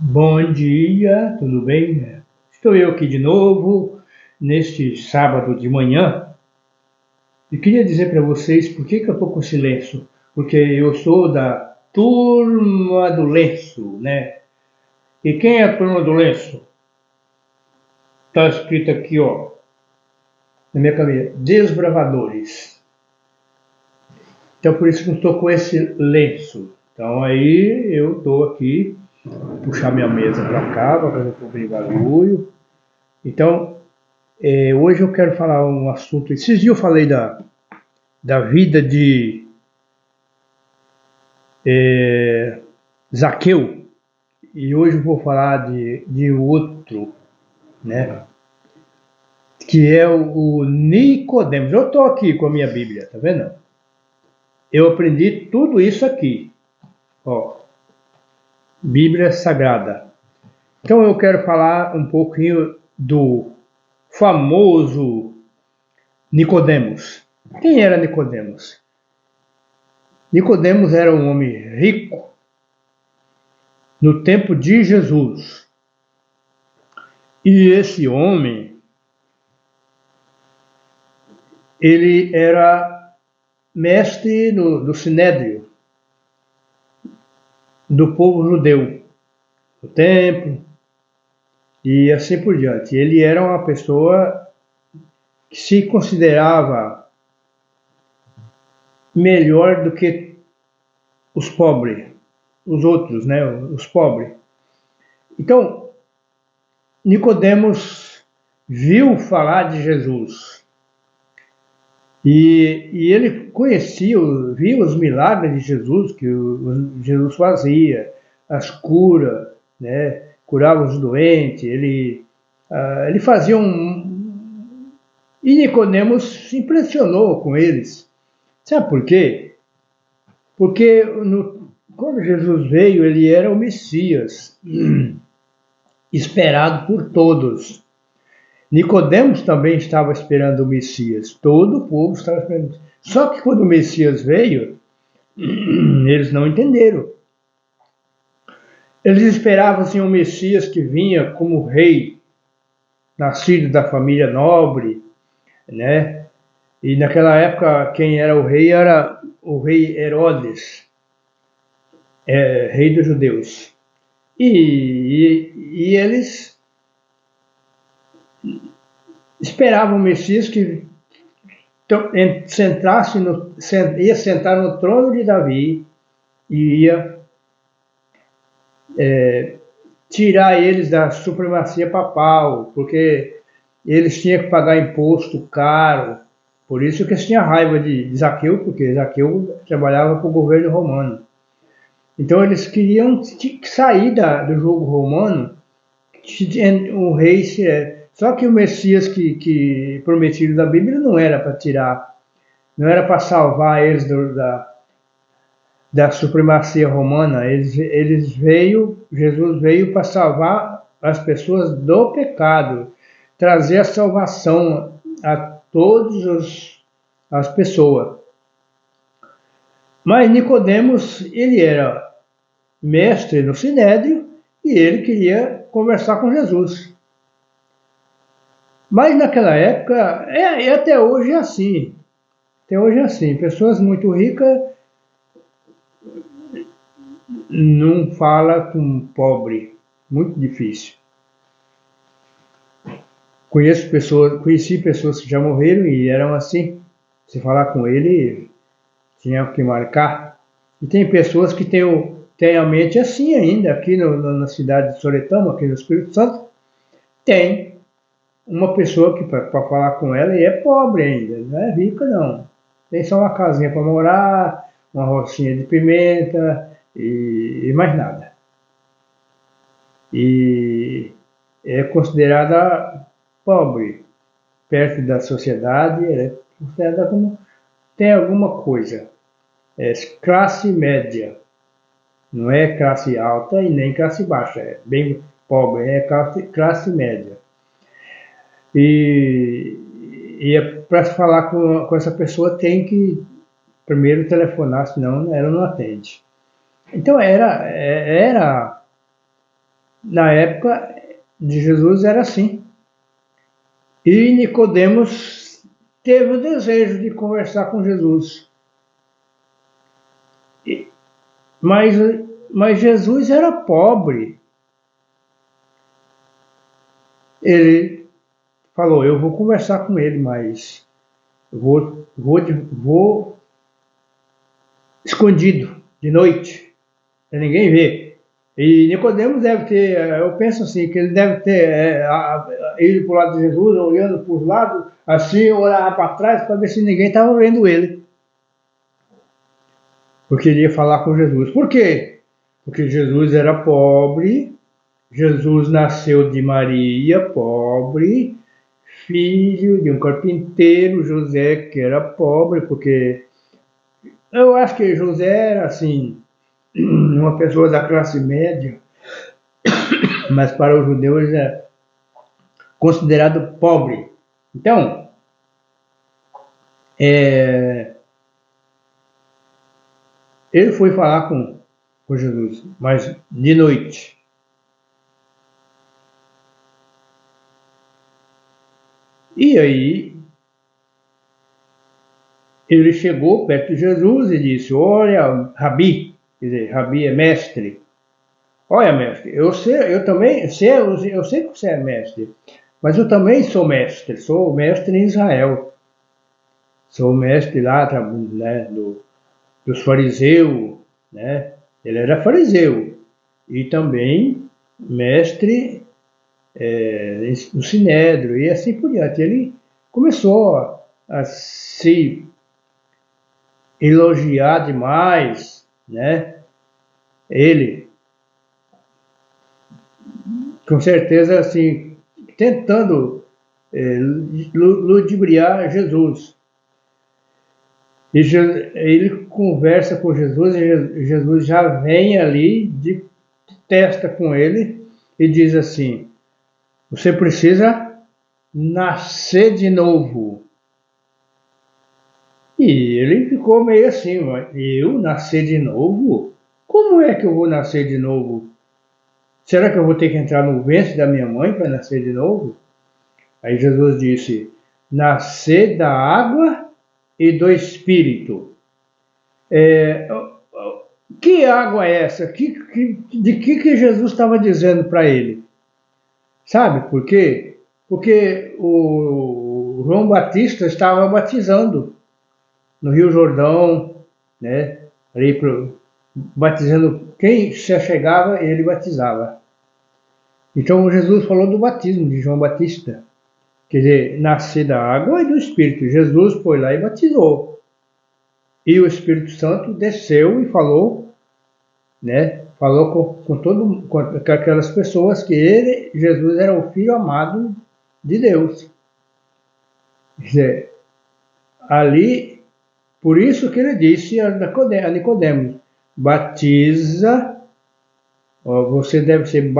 Bom dia, tudo bem? Estou eu aqui de novo, neste sábado de manhã, e queria dizer para vocês por que eu estou com silêncio. Porque eu sou da turma do lenço, né? E quem é a turma do lenço? Está escrito aqui, ó, na minha cabeça, desbravadores. Então por isso que eu estou com esse lenço. Então aí eu estou aqui, puxar minha mesa para cá, para fazer cobrir barulho. Então, hoje eu quero falar um assunto. Esses dias eu falei da vida de Zaqueu, e hoje eu vou falar de outro, né? Que é o Nicodemos. Eu estou aqui com a minha Bíblia, tá vendo? Eu aprendi tudo isso aqui, ó, Bíblia Sagrada. Então eu quero falar um pouquinho do famoso Nicodemos. Quem era Nicodemos? Nicodemos era um homem rico no tempo de Jesus. E esse homem, ele era mestre do Sinédrio, do povo judeu, do templo, e assim por diante. Ele era uma pessoa que se considerava melhor do que os pobres, os outros, né, os pobres. Então, Nicodemos viu falar de Jesus. E ele conhecia, via os milagres de Jesus, que Jesus fazia, as curas, né? Curava os doentes, ele fazia um... E Nicodemos se impressionou com eles. Sabe por quê? Porque quando Jesus veio, ele era o Messias, esperado por todos. Nicodemos também estava esperando o Messias. Todo o povo estava esperando. Só que quando o Messias veio, eles não entenderam. Eles esperavam assim, um Messias que vinha como rei, nascido da família nobre, né? E naquela época quem era o rei Herodes, rei dos judeus. E eles esperavam o Messias que ia sentar no trono de Davi e ia tirar eles da supremacia papal, porque eles tinham que pagar imposto caro. Por isso que eles tinham raiva de Zaqueu, porque Zaqueu trabalhava para o governo romano. Então eles queriam sair do jogo romano, o rei. Só que o Messias que prometido da Bíblia não era para tirar, não era para salvar eles da supremacia romana. Jesus veio para salvar as pessoas do pecado, trazer a salvação a todas as pessoas. Mas Nicodemos, ele era mestre no Sinédrio e ele queria conversar com Jesus. Mas naquela época, e até hoje é assim. Até hoje é assim. Pessoas muito ricas não falam com pobre. Muito difícil. Conheci pessoas que já morreram e eram assim. Se falar com ele, tinha que marcar. E tem pessoas que têm a mente assim ainda. Aqui na cidade de Soretama, aqui no Espírito Santo, tem uma pessoa que para falar com ela e é pobre ainda, não é rica não. Tem só uma casinha para morar, uma rocinha de pimenta e mais nada. E é considerada pobre perto da sociedade, é considerada como tem alguma coisa. É classe média, não é classe alta e nem classe baixa, é bem pobre, é classe média. E para falar com essa pessoa tem que primeiro telefonar, senão ela não atende. Então era na época de Jesus era assim. E Nicodemos teve o desejo de conversar com Jesus. Mas, mas Jesus era pobre. Ele falou, eu vou conversar com ele, mas vou escondido, de noite, para ninguém ver. E Nicodemos deve ter, eu penso assim, que ele deve ter ido para o lado de Jesus, olhando para os lados, assim, olhava para trás para ver se ninguém estava vendo ele. Porque ele ia falar com Jesus. Por quê? Porque Jesus era pobre, Jesus nasceu de Maria, pobre, filho de um carpinteiro, José, que era pobre, porque eu acho que José era assim, uma pessoa da classe média, mas para os judeus ele é considerado pobre. Então, ele foi falar com Jesus, mas de noite. E aí, ele chegou perto de Jesus e disse, olha, Rabi, quer dizer, Rabi é mestre. Olha, mestre, eu também sei, eu sei que você é mestre, mas eu também sou mestre em Israel. Sou mestre lá, né, dos fariseus, né? Ele era fariseu e também mestre no Sinédrio e assim por diante. Ele começou a se elogiar demais, né? Ele, com certeza, assim, tentando ludibriar Jesus. E ele conversa com Jesus e Jesus já vem ali de testa com ele e diz assim, você precisa nascer de novo. E ele ficou meio assim, eu nascer de novo? Como é que eu vou nascer de novo? Será que eu vou ter que entrar no ventre da minha mãe para nascer de novo? Aí Jesus disse, nascer da água e do Espírito. Que água é essa? De que Jesus estava dizendo para ele? Sabe por quê? Porque o João Batista estava batizando no Rio Jordão, né? Ali batizando quem se chegava, ele batizava. Então Jesus falou do batismo de João Batista, quer dizer, nascer da água e do Espírito. Jesus foi lá e batizou. E o Espírito Santo desceu e falou, né? Falou com aquelas pessoas que Jesus era o Filho amado de Deus. Quer dizer, ali, por isso que ele disse a Nicodemos, batiza, você deve ser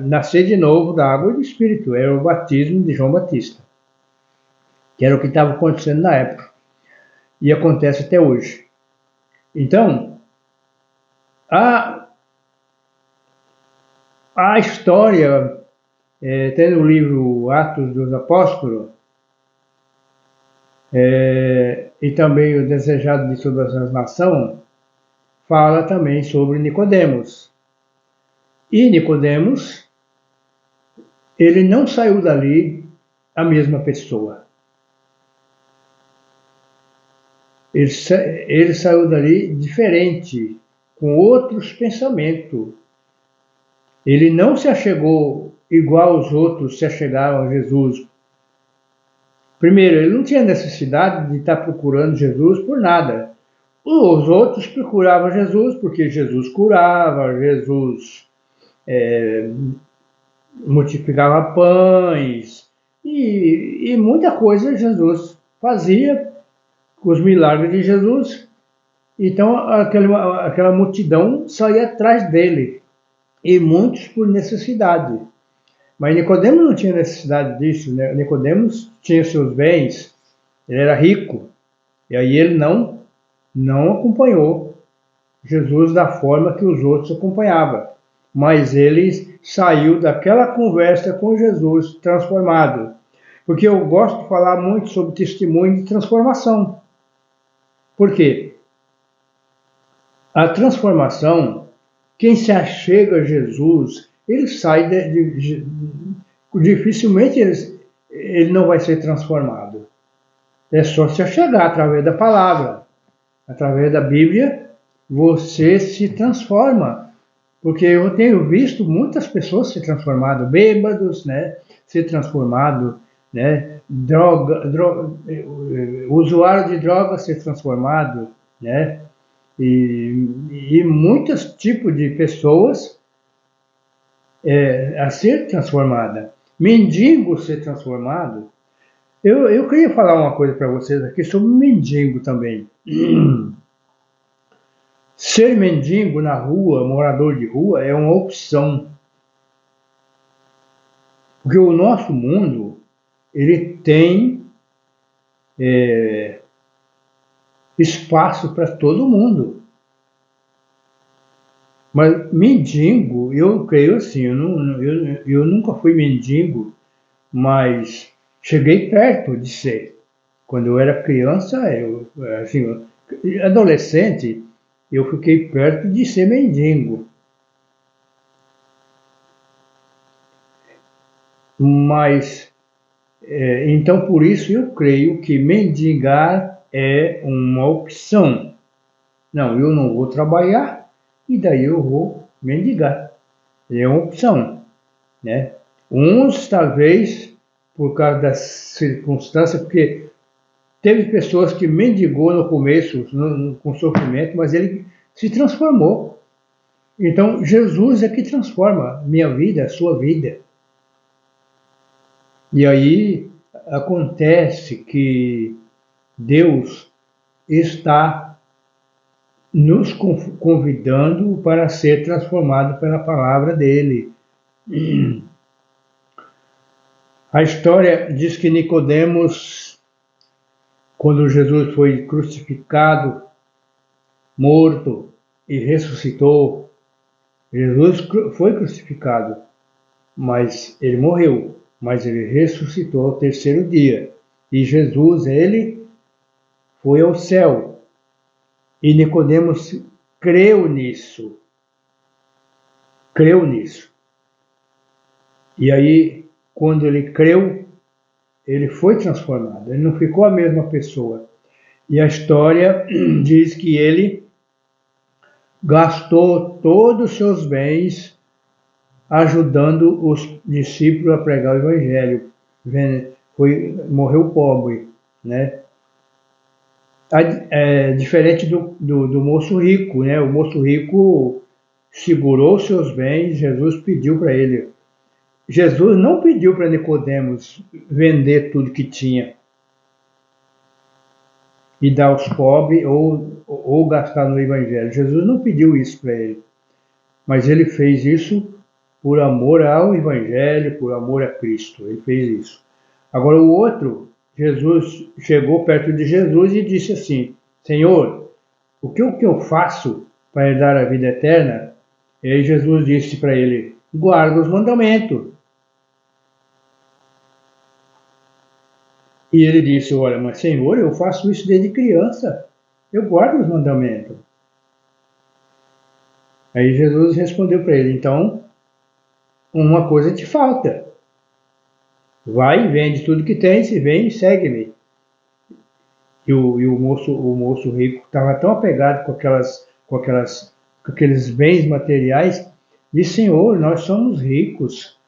nascer de novo da água e do Espírito. Era o batismo de João Batista, que era o que estava acontecendo na época e acontece até hoje. Então, a história, tem no livro Atos dos Apóstolos, e também o Desejado de Todas as Nações, fala também sobre Nicodemos. E Nicodemos, ele não saiu dali a mesma pessoa. Ele saiu dali diferente, com outros pensamentos. Ele não se achegou igual os outros se achegaram a Jesus. Primeiro, ele não tinha necessidade de estar procurando Jesus por nada. Os outros procuravam Jesus porque Jesus curava, Jesus multiplicava pães e muita coisa Jesus fazia, os milagres de Jesus. Então aquela multidão saía atrás dele, e muitos por necessidade. Mas Nicodemos não tinha necessidade disso, né? Nicodemos tinha seus bens, ele era rico, e aí ele não acompanhou Jesus da forma que os outros acompanhavam. mas ele saiu daquela conversa com Jesus transformado. Porque eu gosto de falar muito sobre testemunho de transformação. Por quê? A transformação, quem se achega a Jesus, ele sai dificilmente ele não vai ser transformado. É só se achegar através da palavra, através da Bíblia, você se transforma. Porque eu tenho visto muitas pessoas se transformando, bêbados, né? Se transformado, né? Usuário de drogas se transformado, né? E muitos tipos de pessoas a ser transformada. Mendigo ser transformado. Eu queria falar uma coisa para vocês aqui sobre mendigo também. Ser mendigo na rua, morador de rua, é uma opção. Porque o nosso mundo, ele tem espaço para todo mundo. Mas mendigo, eu creio assim, eu nunca fui mendigo, mas cheguei perto de ser. Quando eu era criança, assim, adolescente, eu fiquei perto de ser mendigo. Mas, então por isso eu creio que mendigar é uma opção. Não, eu não vou trabalhar e daí eu vou mendigar. É uma opção, né? Uns talvez por causa das circunstâncias, porque teve pessoas que mendigou no começo com sofrimento, mas ele se transformou. Então Jesus é que transforma minha vida, a sua vida. E aí acontece que Deus está nos convidando para ser transformado pela palavra dele. A história diz que Nicodemos, quando Jesus foi crucificado, morto e ressuscitou, Jesus foi crucificado, mas ele morreu, mas ele ressuscitou ao terceiro dia. E Jesus, ele foi ao céu. E Nicodemos creu nisso. Creu nisso. E aí, quando ele creu, ele foi transformado. Ele não ficou a mesma pessoa. E a história diz que ele gastou todos os seus bens ajudando os discípulos a pregar o evangelho. Morreu pobre, né? Diferente do moço rico, né? O moço rico segurou seus bens, Jesus pediu para ele. Jesus não pediu para Nicodemos vender tudo que tinha e dar aos pobres ou gastar no evangelho. Jesus não pediu isso para ele, mas ele fez isso por amor ao evangelho, por amor a Cristo. Ele fez isso. Agora o outro, Jesus chegou perto de Jesus e disse assim: Senhor, o que eu faço para herdar a vida eterna? E aí Jesus disse para ele: guarda os mandamentos. E ele disse: olha, mas Senhor, eu faço isso desde criança. Eu guardo os mandamentos. Aí Jesus respondeu para ele: então, uma coisa te falta. Vai, vende tudo que tens e vem e segue-me. E o moço rico estava tão apegado com aqueles bens materiais, disse: Senhor, nós somos ricos,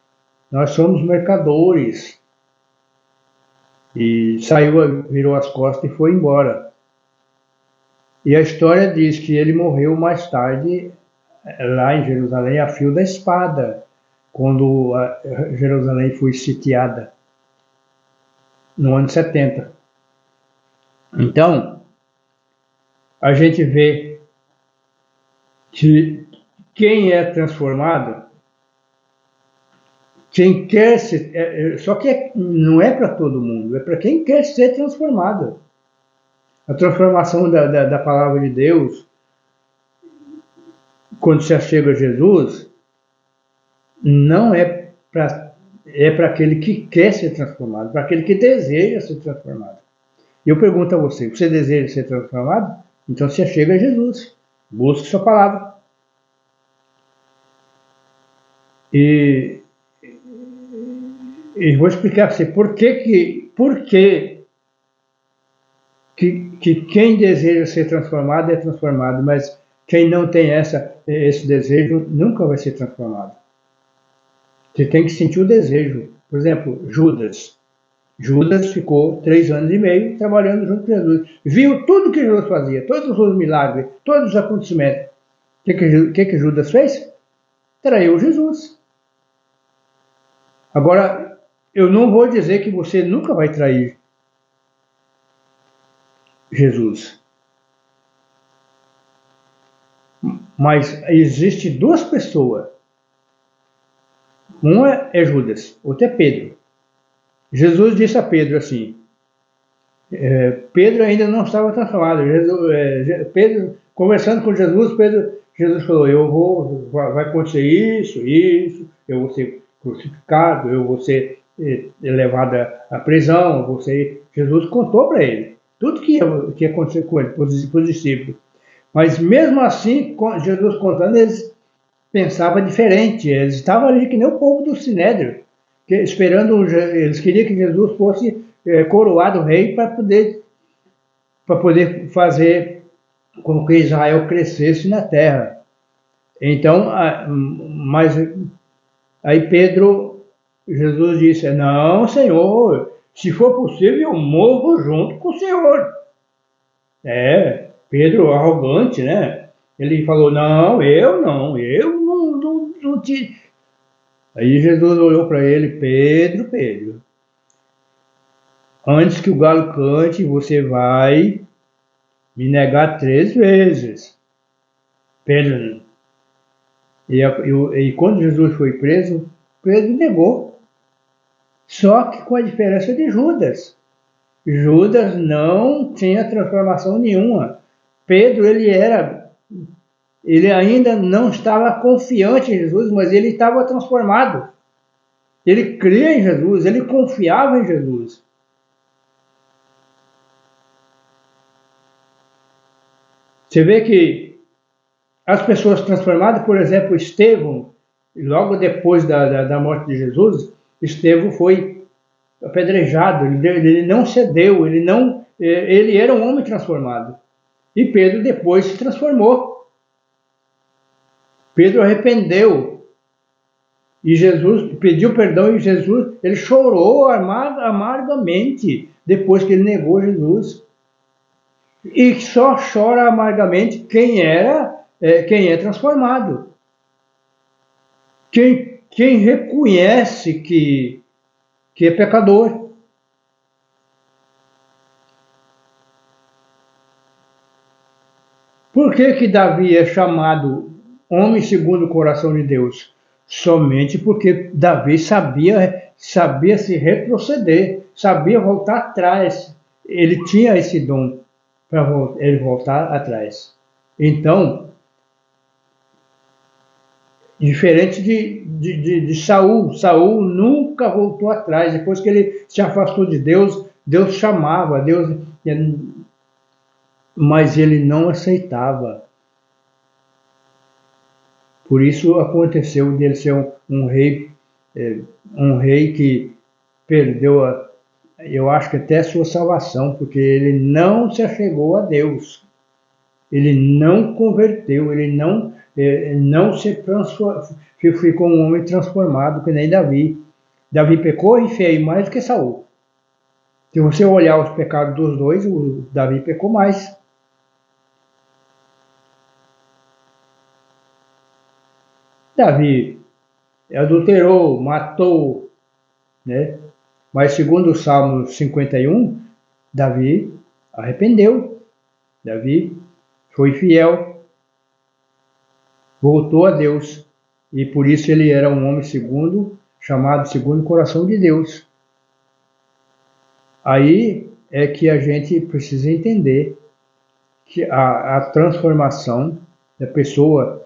nós somos mercadores. E saiu, virou as costas e foi embora. E a história diz que ele morreu mais tarde, lá em Jerusalém, a fio da espada, quando Jerusalém foi sitiada, no ano 70. Então, a gente vê que quem é transformado, quem quer ser, só que não é para todo mundo, é para quem quer ser transformado. A transformação da palavra de Deus, quando se achega a Jesus, não é para aquele que quer ser transformado, para aquele que deseja ser transformado. E eu pergunto a você, você deseja ser transformado? Então você chega a Jesus, busque sua palavra. E vou explicar para você por que quem deseja ser transformado é transformado, mas quem não tem esse desejo nunca vai ser transformado. Você tem que sentir o desejo. Por exemplo, Judas. Judas ficou 3 anos e meio trabalhando junto com Jesus. Viu tudo que Jesus fazia, todos os milagres, todos os acontecimentos. O que Judas fez? Traiu Jesus. Agora, eu não vou dizer que você nunca vai trair Jesus. Mas existe duas pessoas. Uma é Judas, outra é Pedro. Jesus disse a Pedro assim, Pedro ainda não estava transformado. Pedro, conversando com Jesus, Jesus falou, vai acontecer isso, eu vou ser crucificado, eu vou ser levado à prisão, Jesus contou para ele tudo que ia acontecer com ele, para os discípulos. Mas mesmo assim, Jesus contando, eles pensavam diferente. Eles estavam ali que nem o povo do Sinédrio, esperando, eles queriam que Jesus fosse coroado rei para poder fazer com que Israel crescesse na terra. Então, mas aí Jesus disse, não, Senhor, se for possível eu morro junto com o Senhor. Pedro arrogante, né? Ele falou, não te... Aí Jesus olhou para ele, Pedro, antes que o galo cante, você vai me negar 3 vezes. Pedro. E quando Jesus foi preso, Pedro negou. Só que com a diferença de Judas. Judas não tinha transformação nenhuma. Pedro, ele ainda não estava confiante em Jesus, mas ele estava transformado. Ele cria em Jesus, ele confiava em Jesus. Você vê que as pessoas transformadas, por exemplo, Estevão, logo depois da morte de Jesus, Estevão foi apedrejado, ele não cedeu, ele era um homem transformado. E Pedro depois se transformou. Pedro arrependeu. E Jesus pediu perdão e Jesus, ele chorou amargamente depois que ele negou Jesus. E só chora amargamente quem é transformado. Quem reconhece que é pecador. Por que Davi é chamado homem segundo o coração de Deus? Somente porque Davi sabia se retroceder, sabia voltar atrás. Ele tinha esse dom para ele voltar atrás. Então, diferente de Saul, Saul nunca voltou atrás. Depois que ele se afastou de Deus, Deus chamava, mas ele não aceitava. Por isso aconteceu dele ser um rei que perdeu, eu acho que até a sua salvação, porque ele não se achegou a Deus. Ele não converteu, ele não se transformou, ficou um homem transformado, que nem Davi. Davi pecou e fez mais do que Saul. Se você olhar os pecados dos dois, o Davi pecou mais. Davi adulterou, matou, né? Mas segundo o Salmo 51, Davi arrependeu. Davi foi fiel, voltou a Deus. E por isso ele era um homem chamado segundo o coração de Deus. Aí é que a gente precisa entender que a transformação da pessoa,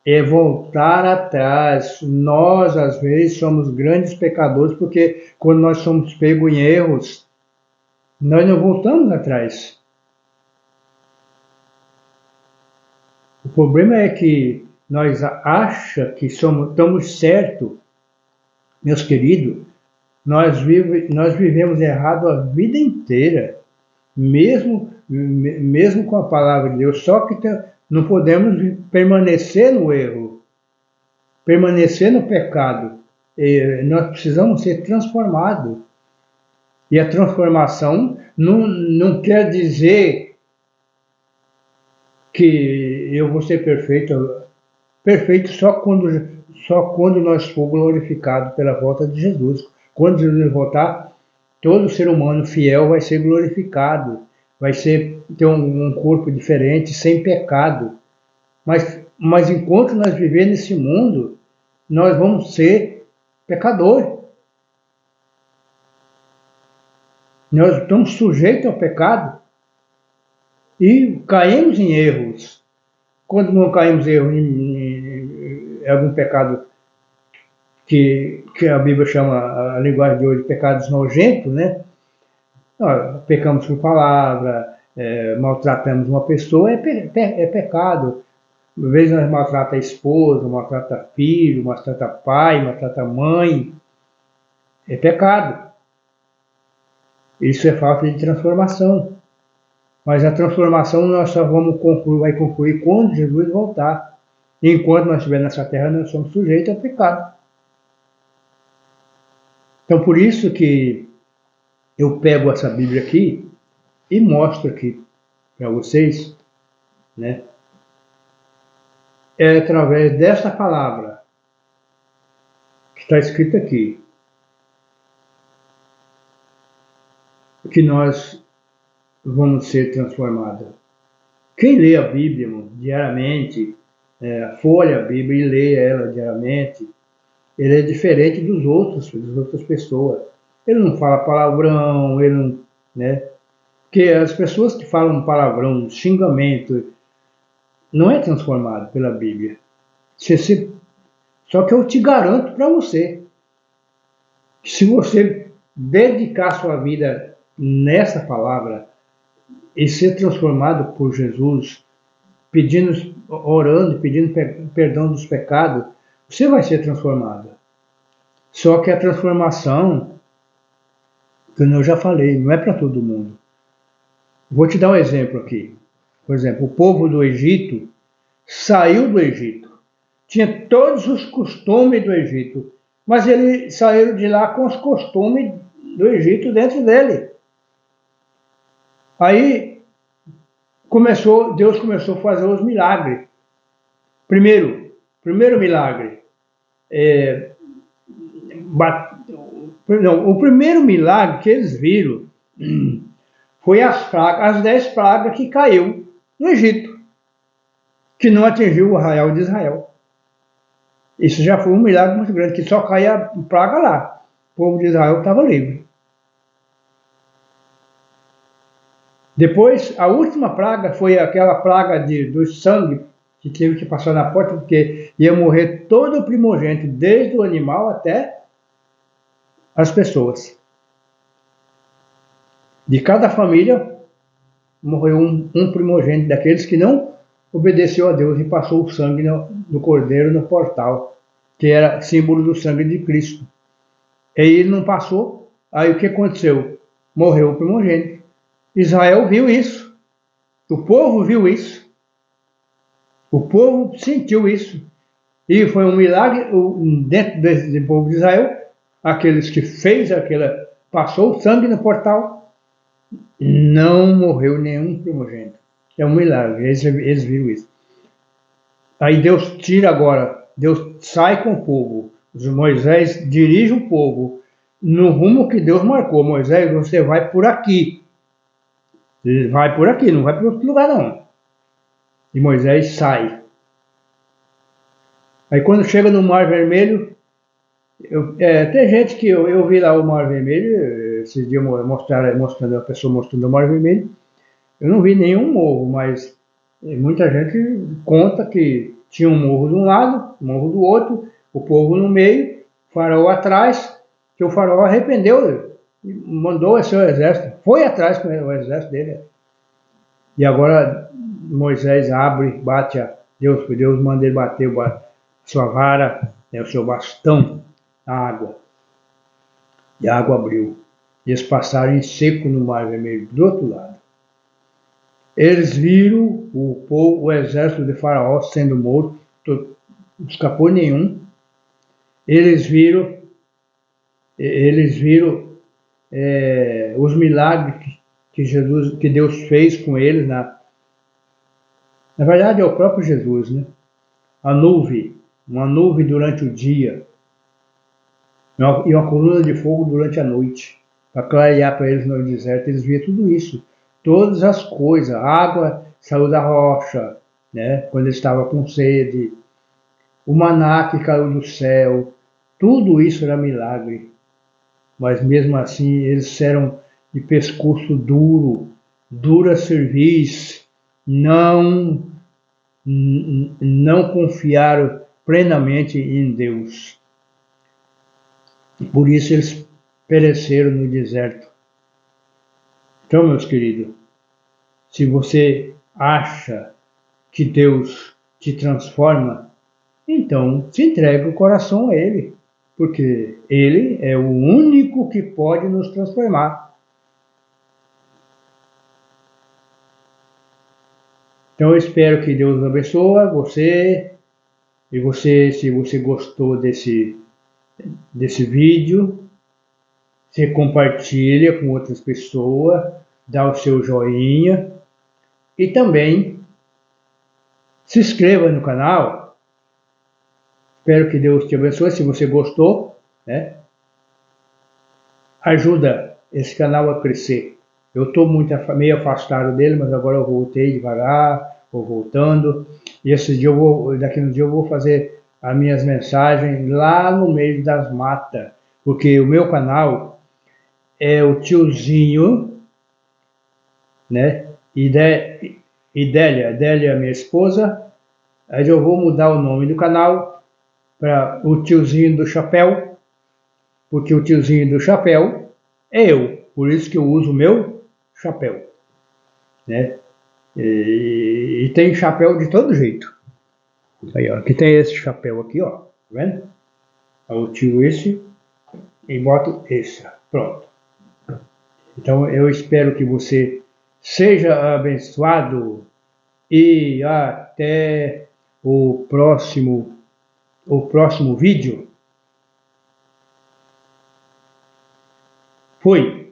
é voltar atrás. Nós, às vezes, somos grandes pecadores, porque quando nós somos pegos em erros, nós não voltamos atrás. O problema é que nós achamos que estamos certos, meus queridos. Nós vivemos errado a vida inteira, mesmo com a palavra de Deus, só que não podemos permanecer no erro, permanecer no pecado. Nós precisamos ser transformados. E a transformação não quer dizer que eu vou ser perfeito, perfeito só quando nós for glorificados pela volta de Jesus. Quando Jesus voltar, todo ser humano fiel vai ser glorificado, vai ter um corpo diferente, sem pecado. Mas enquanto nós vivemos nesse mundo, nós vamos ser pecadores. Nós estamos sujeitos ao pecado e caímos em erros. Quando não caímos em erros, em algum pecado que a Bíblia chama, a linguagem de hoje, pecados nojentos, né? Nós pecamos por palavra, maltratamos uma pessoa, é pecado. Às vezes nós maltratamos a esposa, maltratamos filho, maltratamos pai, maltratamos mãe. É pecado. Isso é falta de transformação. Mas a transformação nós só vai concluir quando Jesus voltar. Enquanto nós estivermos nessa terra, nós somos sujeitos ao pecado. Então, por isso que eu pego essa Bíblia aqui e mostro aqui para vocês, né? É através desta palavra que está escrita aqui que nós vamos ser transformados. Quem lê a Bíblia diariamente, folha a Bíblia e lê ela diariamente, ele é diferente das outras pessoas. Ele não fala palavrão, ele não, né? Porque as pessoas que falam palavrão, xingamento, não é transformado pela Bíblia. Só que eu te garanto para você, que se você dedicar sua vida nessa palavra e ser transformado por Jesus, orando, pedindo perdão dos pecados, você vai ser transformado. Só que a transformação, como eu já falei, não é para todo mundo. Vou te dar um exemplo aqui. Por exemplo, o povo do Egito saiu do Egito. Tinha todos os costumes do Egito, mas eles saíram de lá com os costumes do Egito dentro dele. Aí Deus começou a fazer os milagres. Primeiro milagre, o primeiro milagre que eles viram foi as 10 pragas que caiu no Egito, que não atingiu o arraial de Israel. Isso já foi um milagre muito grande, que só caía a praga lá. O povo de Israel estava livre. Depois, a última praga foi aquela praga do sangue, que teve que passar na porta, porque ia morrer todo o primogênito, desde o animal até as pessoas. De cada família, morreu um primogênito daqueles que não obedeceu a Deus e passou o sangue do cordeiro no portal, que era símbolo do sangue de Cristo. E ele não passou, aí o que aconteceu? Morreu o primogênito. Israel viu isso, o povo viu isso, o povo sentiu isso, e foi um milagre dentro do povo de Israel, aqueles que passou o sangue no portal, não morreu nenhum primogênito. É um milagre, eles viram isso. Aí Deus Deus sai com o povo, Moisés dirige o povo no rumo que Deus marcou. Moisés, você vai por aqui. Ele vai por aqui, não vai para outro lugar não. E Moisés sai. Aí quando chega no Mar Vermelho, tem gente que eu vi lá o Mar Vermelho, esses dias mostrando a pessoa mostrando o Mar Vermelho, eu não vi nenhum morro, mas muita gente conta que Tinha um morro de um lado, um morro do outro, o povo no meio, o faraó atrás, que o faraó arrependeu, mandou o seu exército, foi atrás com o exército dele. E agora Moisés abre, bate a Deus, porque Deus manda ele bater a sua vara, o seu bastão, na água. E a água abriu. E eles passaram em seco no Mar Vermelho, do outro lado. Eles viram o exército de Faraó sendo morto, não escapou nenhum. Eles viram os milagres que Deus fez com eles. Na verdade é o próprio Jesus, né? Uma nuvem durante o dia e uma coluna de fogo durante a noite, para clarear para eles no deserto. Eles viam tudo isso, todas as coisas. A água saiu da rocha, né? Quando eles estavam com sede, o maná que caiu do céu, tudo isso era milagre. Mas mesmo assim eles eram de pescoço duro, dura cerviz, não confiaram plenamente em Deus. E por isso eles pereceram no deserto. Então, meus queridos, se você acha que Deus te transforma, então se entregue o coração a Ele, porque Ele é o único que pode nos transformar. Então eu espero que Deus abençoe você, e você, se você gostou desse vídeo, você compartilha com outras pessoas, dá o seu joinha e também se inscreva no canal. Espero que Deus te abençoe. Se você gostou, né, ajuda esse canal a crescer. Eu estou meio afastado dele, mas agora eu voltei devagar, vou voltando. E daqui no dia eu vou fazer as minhas mensagens lá no meio das matas, porque o meu canal é o tiozinho, né? Délia, minha esposa. Aí eu vou mudar o nome do canal para o tiozinho do chapéu, porque o tiozinho do chapéu é eu, por isso que eu uso o meu chapéu, né? E tem chapéu de todo jeito. Aí, ó, aqui tem esse chapéu aqui, ó, tá vendo? Eu tiro esse e boto esse, pronto. Então eu espero que você seja abençoado e até o próximo vídeo. Fui!